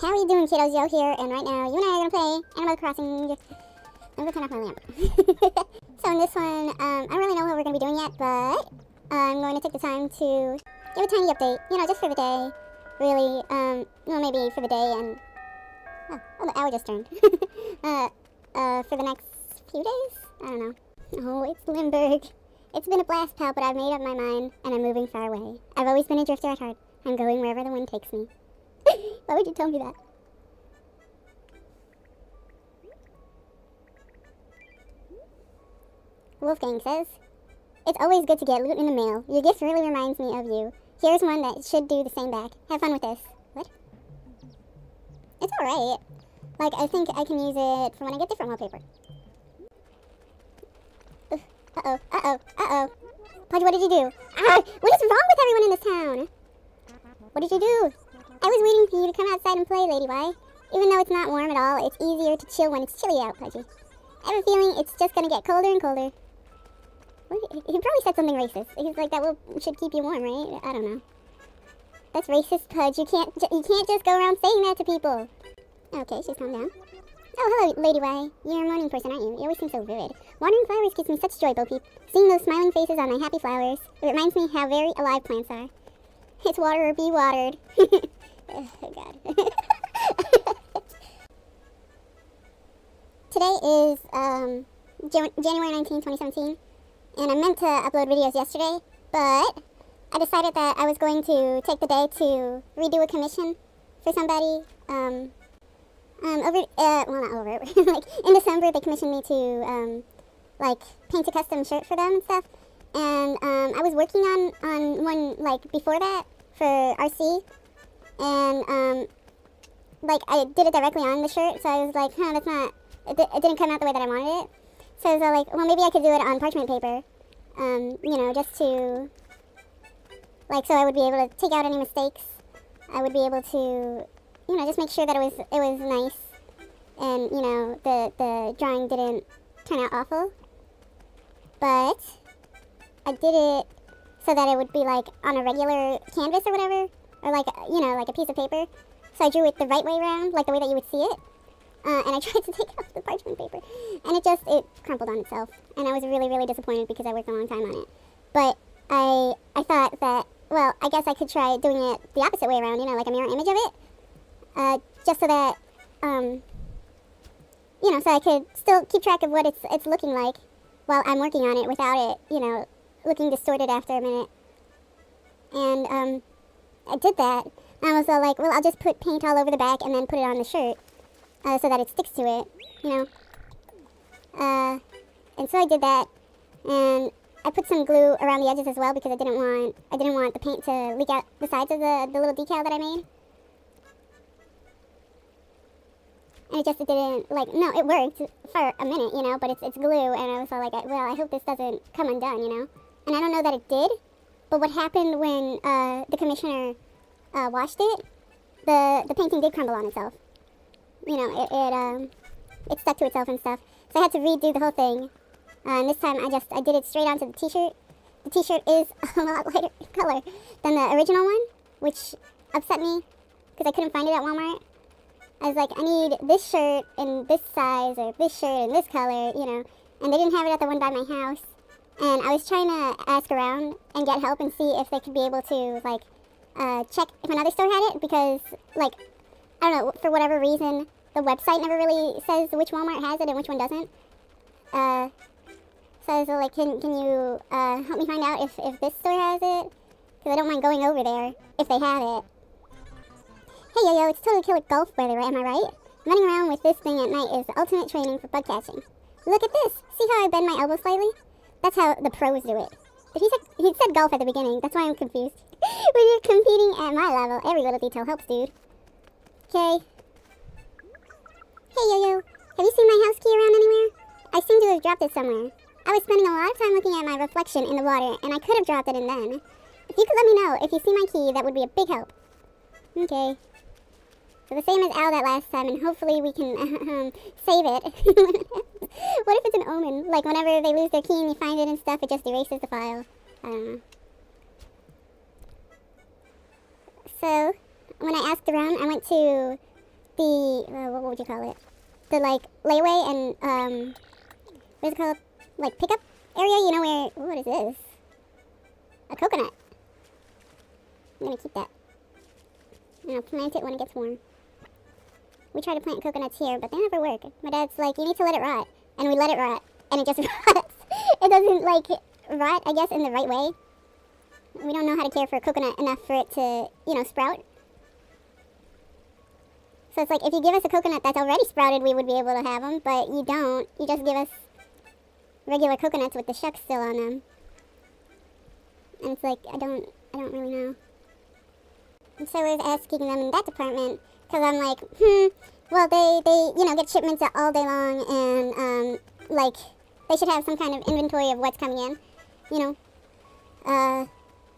How are you doing, kiddos? Yo here, and right now you and I are gonna play Animal Crossing. I'm gonna turn off my lamp. So in this one, I don't really know what we're gonna be doing yet, but I'm going to take the time to give a tiny update, just for the day. Really, well, maybe for the day and oh, the hour just turned. For the next few days, I don't know. Oh, it's Limburg. It's been a blast, pal, but I've made up my mind, and I'm moving far away. I've always been a drifter at heart. I'm going wherever the wind takes me. Why would you tell me that? Wolfgang says, "It's always good to get loot in the mail. Your gift really reminds me of you. Here's one that should do the same back. Have fun with this." What? It's alright. Like, I think I can use it for when I get different wallpaper. Uh-oh. Pudge, what did you do? Ah! What is wrong with everyone in this town? What did you do? I was waiting for you to come outside and play, Lady Y. Even though it's not warm at all, it's easier to chill when it's chilly out, Pudgy. I have a feeling it's just gonna get colder and colder. He probably said something racist. He's like, that should keep you warm, right? I don't know. That's racist, Pudge. You can't just go around saying that to people. Okay, she's calmed down. Oh, hello, Lady Y. You're a morning person, aren't you? You always seem so vivid. Watering flowers gives me such joy, Bo Peep. Seeing those smiling faces on my happy flowers, it reminds me how very alive plants are. It's water or be watered. Oh, God. Today is January 19, 2017, and I meant to upload videos yesterday, but I decided that I was going to take the day to redo a commission for somebody. Like in December they commissioned me to paint a custom shirt for them and stuff, and I was working on one before that for RC, and I did it directly on the shirt, so I was like, that's not, it didn't come out the way that I wanted it. So I was like, well, maybe I could do it on parchment paper, just to, so I would be able to take out any mistakes. I would be able to, just make sure that it was nice, and, the drawing didn't turn out awful. But I did it so that it would be, on a regular canvas or whatever, or, a piece of paper. So I drew it the right way around, the way that you would see it. And I tried to take off the parchment paper, and it crumpled on itself. And I was really, really disappointed because I worked a long time on it. But I thought that, well, I guess I could try doing it the opposite way around, like a mirror image of it. Just so that, so I could still keep track of what it's looking like while I'm working on it without it, looking distorted after a minute. And, I did that. And I was all like, well, I'll just put paint all over the back and then put it on the shirt, so that it sticks to it, and so I did that, and I put some glue around the edges as well because I didn't want the paint to leak out the sides of the little decal that I made. And it didn't, no, it worked for a minute, but it's glue, and I was all like, well, I hope this doesn't come undone, And I don't know that it did, but what happened when the commissioner washed it, the painting did crumble on itself. It stuck to itself and stuff. So I had to redo the whole thing. And this time I did it straight onto the t-shirt. The t-shirt is a lot lighter color than the original one, which upset me because I couldn't find it at Walmart. I was like, I need this shirt in this size or this shirt in this color, and they didn't have it at the one by my house. And I was trying to ask around and get help and see if they could be able to, check if another store had it, because, I don't know, for whatever reason, the website never really says which Walmart has it and which one doesn't. So I was like, can you help me find out if this store has it? Because I don't mind going over there if they have it. Hey, yo, it's totally killer golf weather, am I right? Running around with this thing at night is the ultimate training for bug catching. Look at this. See how I bend my elbow slightly? That's how the pros do it. He said golf at the beginning. That's why I'm confused. When you're competing at my level, every little detail helps, dude. Okay. Hey, yo, have you seen my house key around anywhere? I seem to have dropped it somewhere. I was spending a lot of time looking at my reflection in the water, and I could have dropped it in then. If you could let me know if you see my key, that would be a big help. Okay. So the same as Al that last time, and hopefully we can save it. What if it's an omen? Whenever they lose their key and you find it and stuff, it just erases the file. I don't know. So, when I asked around, I went to the, what would you call it? The, like, layaway and, what is it called? Like, pickup area, you know, where, what is this? A coconut. I'm gonna keep that. And I'll plant it when it gets warm. We try to plant coconuts here, but they never work. My dad's like, you need to let it rot. And we let it rot, and it just rots. It doesn't, like, rot, I guess, in the right way. We don't know how to care for a coconut enough for it to, you know, sprout. So it's like, if you give us a coconut that's already sprouted, we would be able to have them, but you don't. You just give us regular coconuts with the shucks still on them. And it's like, I don't really know. And so I was asking them in that department, because I'm like, well, they, you know, get shipments all day long, and, like, they should have some kind of inventory of what's coming in, you know.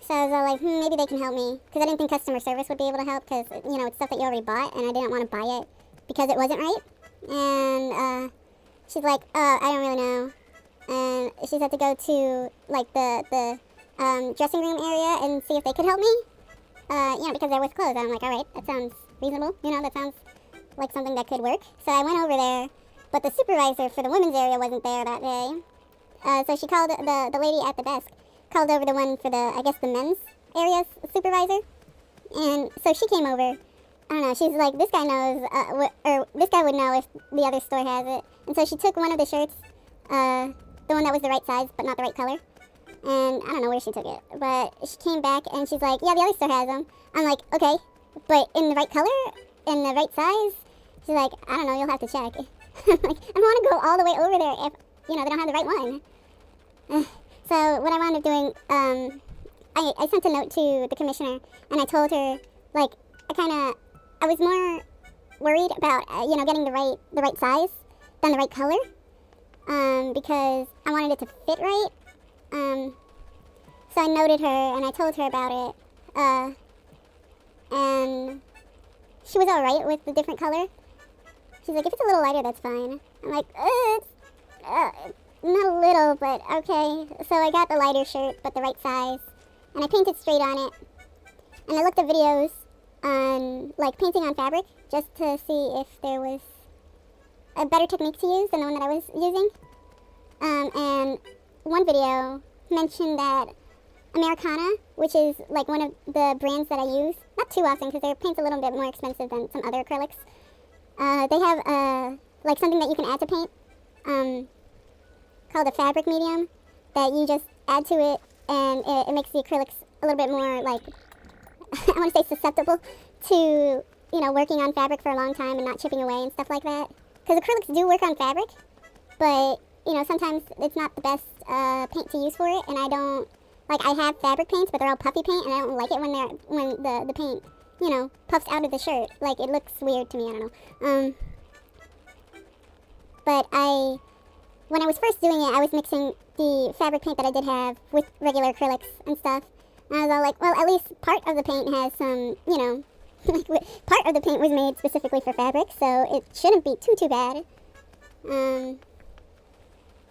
So I was all like, maybe they can help me, because I didn't think customer service would be able to help, because, you know, it's stuff that you already bought, and I didn't want to buy it because it wasn't right. And, she's like, I don't really know. And she had to go to, like, the dressing room area and see if they could help me, you know, because there was clothes. I'm like, all right, that sounds reasonable, you know, that sounds like something that could work. So I went over there, but the supervisor for the women's area wasn't there that day. So she called the lady at the desk, called over the one for the, I guess, the men's area supervisor. And so she came over. I don't know, she's like, this guy knows, or this guy would know if the other store has it. And so she took one of the shirts, the one that was the right size, but not the right color. And I don't know where she took it, but she came back and she's like, yeah, the other store has them. I'm like, okay, but in the right color? In the right size? She's like, I don't know, you'll have to check. I'm like, I don't want to go all the way over there if, you know, they don't have the right one. So what I wound up doing, I sent a note to the commissioner, and I told her, like, I was more worried about, you know, getting the right size than the right color, because I wanted it to fit right. So I noted her, and I told her about it, and she was alright with the different color. She's like, if it's a little lighter, that's fine. I'm like, it's not a little, but okay. So I got the lighter shirt, but the right size, and I painted straight on it. And I looked at videos on, like, painting on fabric, just to see if there was a better technique to use than the one that I was using. And one video mentioned that Americana, which is, like, one of the brands that I use, not too often because their paint's a little bit more expensive than some other acrylics. They have, like, something that you can add to paint, called a fabric medium, that you just add to it, and it makes the acrylics a little bit more, like, I want to say susceptible to, you know, working on fabric for a long time and not chipping away and stuff like that. Because acrylics do work on fabric, but, you know, sometimes it's not the best paint to use for it, and I don't, like, I have fabric paints, but they're all puffy paint, and I don't like it when the paint, you know, puffs out of the shirt. Like, it looks weird to me, I don't know. But when I was first doing it, I was mixing the fabric paint that I did have with regular acrylics and stuff. And I was all like, well, at least part of the paint has some, you know, part of the paint was made specifically for fabric, so it shouldn't be too bad. And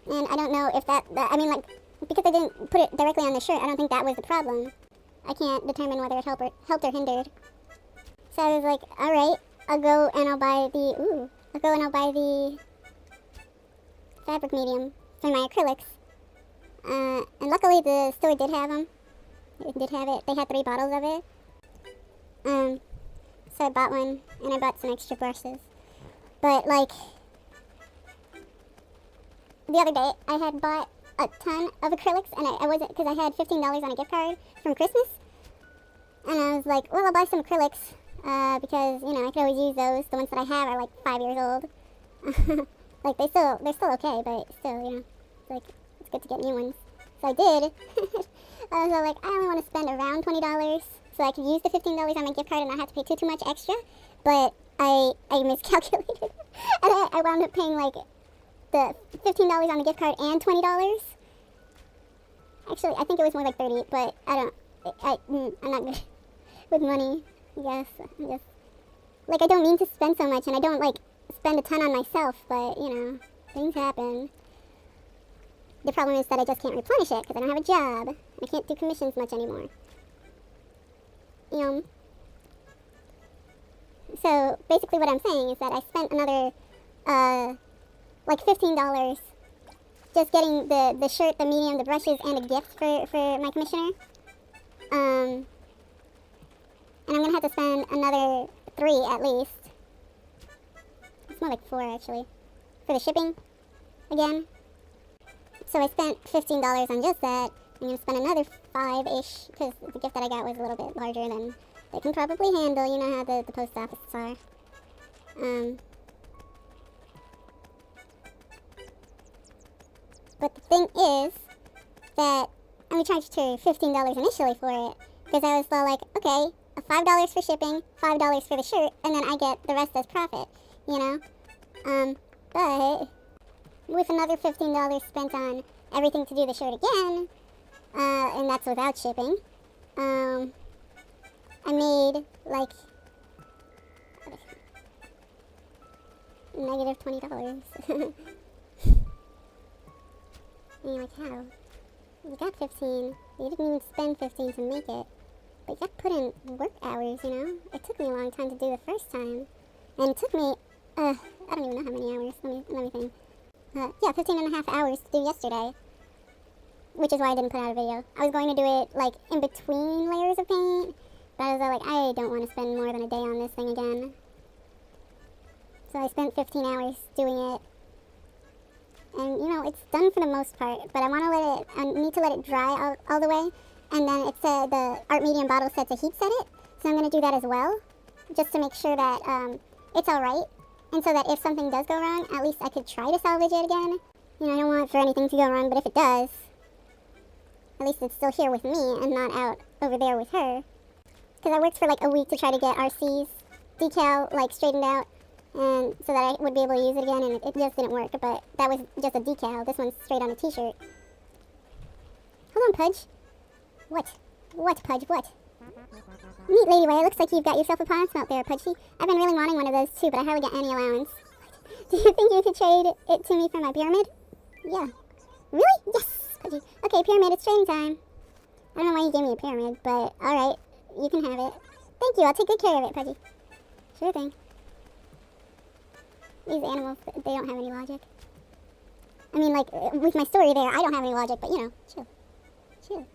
I don't know if that I mean, like, because I didn't put it directly on the shirt, I don't think that was the problem. I can't determine whether it helped or hindered. So I was like, all right, I'll go and I'll buy the fabric medium for my acrylics. And luckily the store did have them. It did have it. They had 3 bottles of it. So I bought one, and I bought some extra brushes. But, like, the other day, I had bought a ton of acrylics, and I wasn't, because I had $15 on a gift card from Christmas. And I was like, well, I'll buy some acrylics, because, you know, I could always use those. The ones that I have are, like, 5 years old. Like, they're still okay, but still, you know, like, it's good to get new ones. So I did. I was all like, I only want to spend around $20, so I could use the $15 on my gift card and not have to pay too much extra. But I miscalculated. And I wound up paying, like, the $15 on the gift card and $20. Actually, I think it was more like $30, but I'm not good with money, I guess. Like, I don't mean to spend so much, and I don't, like, spend a ton on myself, but, you know, things happen. The problem is that I just can't replenish it because I don't have a job, and I can't do commissions much anymore. So basically what I'm saying is that I spent another like $15 just getting the shirt, the medium, the brushes, and a gift for my commissioner. And I'm gonna have to spend another $3 at least. It's more like $4 actually. For the shipping again. So I spent $15 on just that. I'm gonna spend another $5-ish because the gift that I got was a little bit larger than they can probably handle. You know how the post offices are. But the thing is that I only charged her $15 initially for it because I was all like, okay, $5 for shipping, $5 for the shirt, and then I get the rest as profit, you know? But with another $15 spent on everything to do the shirt again, and that's without shipping, I made like negative $20. And you're like, how? You got 15, you didn't even spend 15 to make it, but you got to put in work hours, you know? It took me a long time to do the first time, and it took me, I don't even know how many hours, let me think. Yeah, 15 and a half hours to do yesterday, which is why I didn't put out a video. I was going to do it, like, in between layers of paint, but I was like, I don't want to spend more than a day on this thing again. So I spent 15 hours doing it. And, you know, it's done for the most part, but I need to let it dry all the way. And then it said the art medium bottle said to heat set it, so I'm going to do that as well, just to make sure that it's alright. And so that if something does go wrong, at least I could try to salvage it again. You know, I don't want for anything to go wrong, but if it does, at least it's still here with me and not out over there with her. Because I worked for like a week to try to get RC's decal like straightened out, and so that I would be able to use it again, and it just didn't work. But that was just a decal. This one's straight on a t-shirt. Hold on, Pudge. What? What, Pudge? What? Neat, Ladyway. It looks like you've got yourself a pond smelt there, Pudgy. I've been really wanting one of those too, but I hardly get any allowance. Do you think you could trade it to me for my pyramid? Yeah. Really? Yes, Pudgy. Okay, pyramid, it's trading time. I don't know why you gave me a pyramid, but alright. You can have it. Thank you, I'll take good care of it, Pudgy. Sure thing. These animals, they don't have any logic. I mean, like, with my story there, I don't have any logic, but, you know, chill. Chill.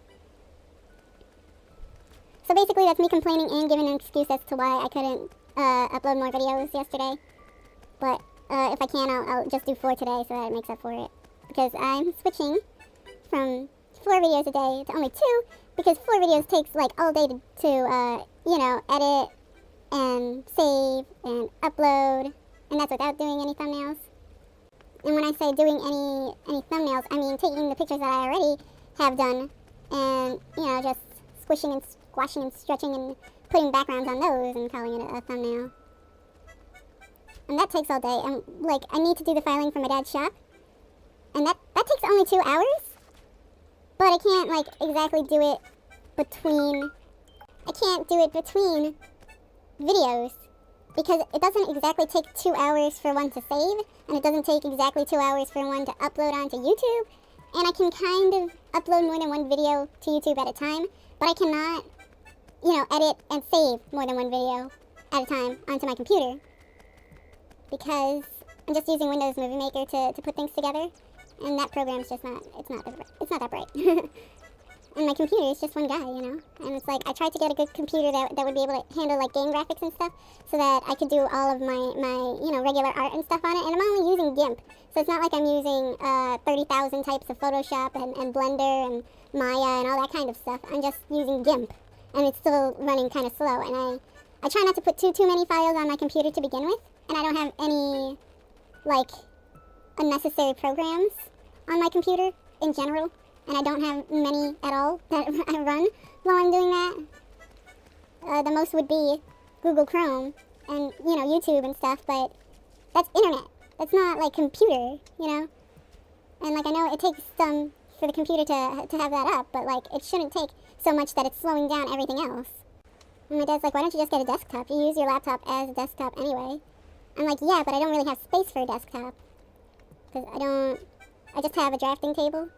So basically, that's me complaining and giving an excuse as to why I couldn't upload more videos yesterday. But if I can, I'll just do 4 today so that it makes up for it. Because I'm switching from 4 videos a day to only 2, because 4 videos takes, like, all day to you know, edit and save and upload. And that's without doing any thumbnails. And when I say doing any thumbnails, I mean taking the pictures that I already have done and, you know, just squishing and squashing and stretching and putting backgrounds on those and calling it a thumbnail. And that takes all day. And, like, I need to do the filing for my dad's shop. And that takes only 2 hours. But I can't, like, exactly do it between... I can't do it between videos. Because it doesn't exactly take 2 hours for one to save, and it doesn't take exactly 2 hours for one to upload onto YouTube, and I can kind of upload more than one video to YouTube at a time, but I cannot, you know, edit and save more than one video at a time onto my computer, because I'm just using Windows Movie Maker to put things together, and that program's just not, it's not that bright. And my computer is just one guy, you know? And it's like, I tried to get a good computer that would be able to handle, like, game graphics and stuff, so that I could do all of my you know, regular art and stuff on it. And I'm only using GIMP, so it's not like I'm using 30,000 types of Photoshop and Blender and Maya and all that kind of stuff. I'm just using GIMP, and it's still running kind of slow. And I try not to put too many files on my computer to begin with, and I don't have any, like, unnecessary programs on my computer in general. And I don't have many at all that I run while I'm doing that. The most would be Google Chrome and, you know, YouTube and stuff, but that's internet. That's not, like, computer, you know? And, like, I know it takes some for the computer to have that up, but, like, it shouldn't take so much that it's slowing down everything else. And my dad's like, why don't you just get a desktop? You use your laptop as a desktop anyway. I'm like, yeah, but I don't really have space for a desktop. Because I just have a drafting table.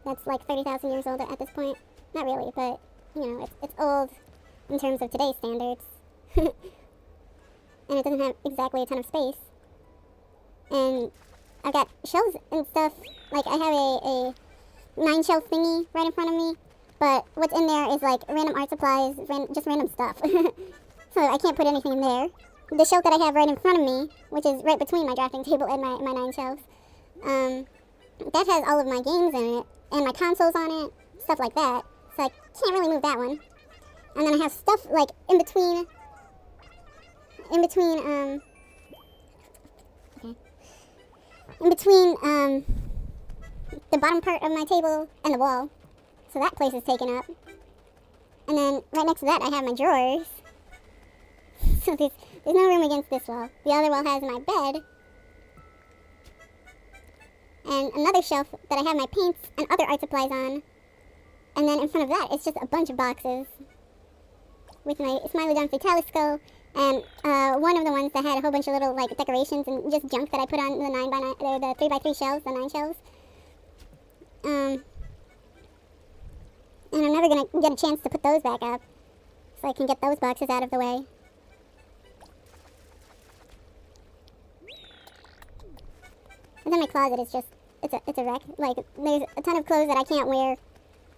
That's like 30,000 years old at this point. Not really, but, you know, it's old in terms of today's standards. and it doesn't have exactly a ton of space. And I've got shelves and stuff. Like, I have a 9-shelf thingy right in front of me, but what's in there is like random art supplies, just random stuff. So I can't put anything in there. The shelf that I have right in front of me, which is right between my drafting table and my 9 shelves, that has all of my games in it, and my consoles on it, stuff like that. So I can't really move that one. And then I have stuff like in between, the bottom part of my table and the wall. So that place is taken up. And then right next to that I have my drawers. So there's no room against this wall. The other wall has my bed. And another shelf that I have my paints and other art supplies on. And then in front of that, it's just a bunch of boxes with my Smiley John Fatalisco, and one of the ones that had a whole bunch of little like decorations and just junk that I put on the 9x9, the 3x3 shelves, the 9 shelves. And I'm never gonna get a chance to put those back up, so I can get those boxes out of the way. And then my closet is just, it's a wreck. Like, there's a ton of clothes that I can't wear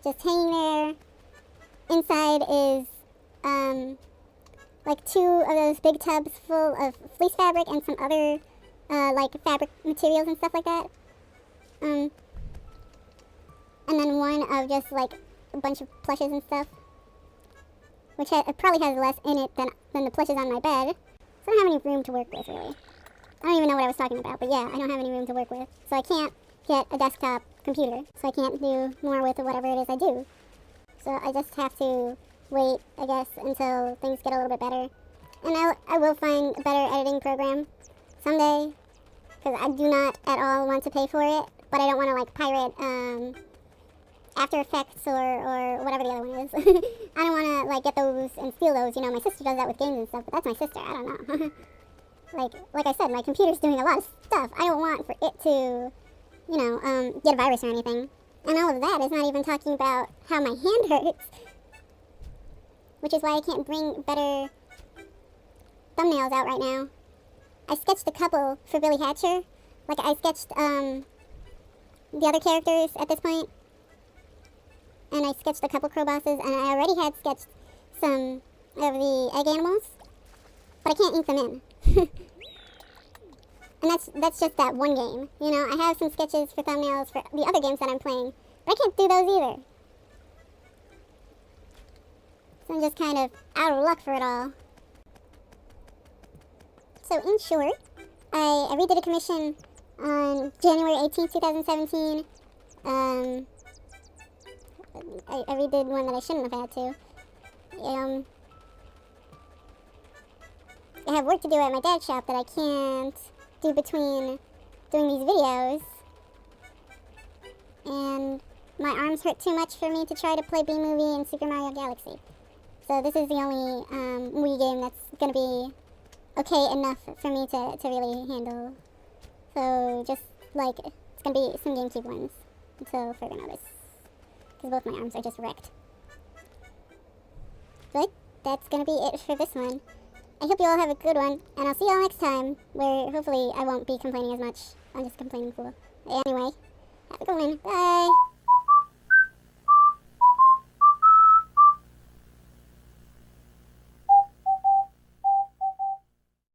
just hanging there. Inside is, like 2 of those big tubs full of fleece fabric and some other, like fabric materials and stuff like that. And then one of just like a bunch of plushes and stuff, which it probably has less in it than the plushes on my bed. So I don't have any room to work with, really. I don't even know what I was talking about, but yeah, I don't have any room to work with. So I can't get a desktop computer, so I can't do more with whatever it is I do. So I just have to wait, I guess, until things get a little bit better. And I will find a better editing program someday, because I do not at all want to pay for it, but I don't want to like pirate After Effects or whatever the other one is. I don't want to like get those and steal those. You know, my sister does that with games and stuff, but that's my sister. I don't know. like I said, my computer's doing a lot of stuff. I don't want for it to, you know, get a virus or anything. And all of that is not even talking about how my hand hurts, which is why I can't bring better thumbnails out right now. I sketched a couple for Billy Hatcher. Like, I sketched the other characters at this point. And I sketched a couple crow bosses, and I already had sketched some of the egg animals, but I can't ink them in. And that's just that one game. You know, I have some sketches for thumbnails for the other games that I'm playing, but I can't do those either. So I'm just kind of out of luck for it all. So in short, I redid a commission on January 18th, 2017. I redid one that I shouldn't have had to. I have work to do at my dad's shop that I can't do between doing these videos. And my arms hurt too much for me to try to play B-Movie in Super Mario Galaxy. So this is the only Wii game that's going to be okay enough for me to really handle. So just like, it's going to be some GameCube ones until further notice, because both my arms are just wrecked. But that's going to be it for this one. I hope you all have a good one, and I'll see you all next time, where hopefully I won't be complaining as much. I'm just complaining fool. Anyway, have a good one. Bye!